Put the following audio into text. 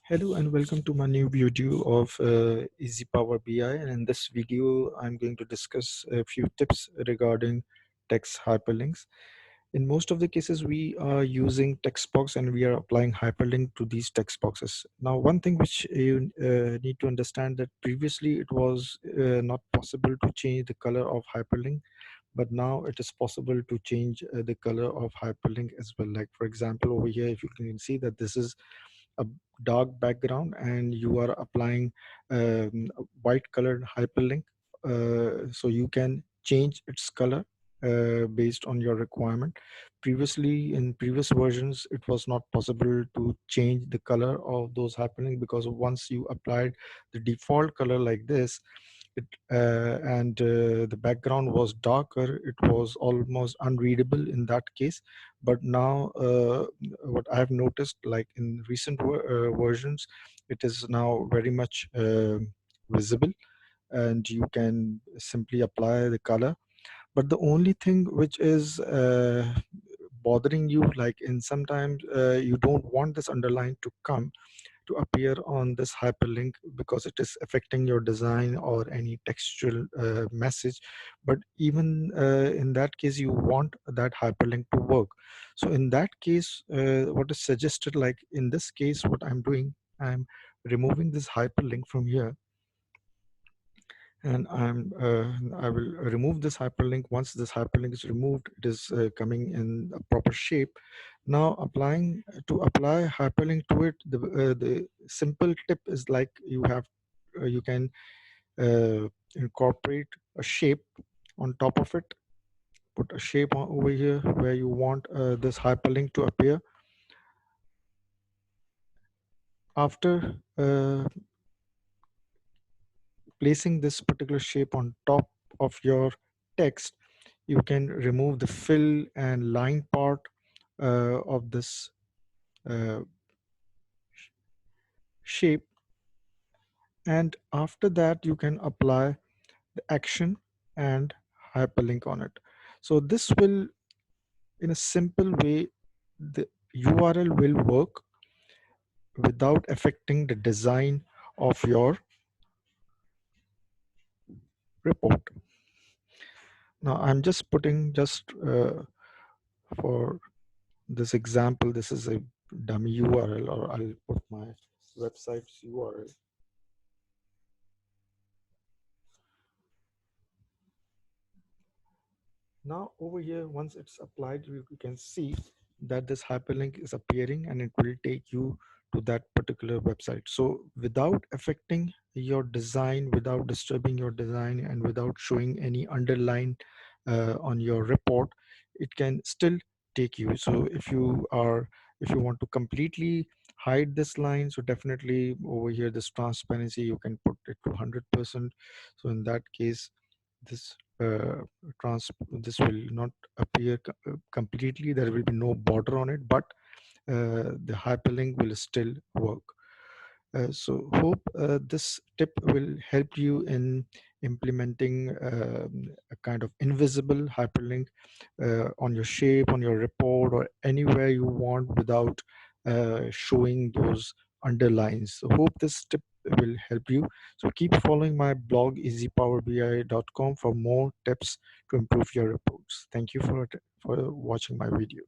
Hello and welcome to my new video of Easy Power BI, and in this video I'm going to discuss a few tips regarding text hyperlinks. In most of the cases we are using text box and we are applying hyperlink to these text boxes. Now one thing which you need to understand that previously it was not possible to change the color of hyperlink, but now it is possible to change the color of hyperlink as well. Like for example over here, if you can see that this is a dark background and you are applying a white colored hyperlink, so you can change its color based on your requirement. Previously, in previous versions, it was not possible to change the color of those hyperlink, because once you applied the default color like this, and the background was darker, it was almost unreadable in that case. But now what I have noticed, like in recent versions, it is now very much visible, and you can simply apply the color. But the only thing which is bothering you, like in sometimes you don't want this underline to appear on this hyperlink because it is affecting your design or any textual message. But even in that case, you want that hyperlink to work. So in that case, what is suggested, like in this case, what I'm doing, I'm removing this hyperlink from here, and I will remove this hyperlink. Once this hyperlink is removed, it is coming in a proper shape. Now applying to apply hyperlink to it, the simple tip is like you can incorporate a shape on top of it. Put a shape over here where you want this hyperlink to appear. After placing this particular shape on top of your text, you can remove the fill and line part of this uh, shape, and after that you can apply the action and hyperlink on it. So this will, in a simple way, the URL will work without affecting the design of your report. Now I'm just putting just for this example, this is a dummy URL, or I'll put my website's URL. Now over here, once it's applied, you can see that this hyperlink is appearing and it will take you to that particular website. So without affecting your design, without disturbing your design, and without showing any underline on your report, it can still take you. So if you want to completely hide this line, so definitely over here, this transparency, you can put it to 100%. So in that case, this this will not appear completely. There will be no border on it, but the hyperlink will still work. So hope this tip will help you in implementing a kind of invisible hyperlink on your shape, on your report, or anywhere you want, without showing those underlines. So hope this tip will help you. So keep following my blog easypowerbi.com for more tips to improve your reports. Thank you for watching my video.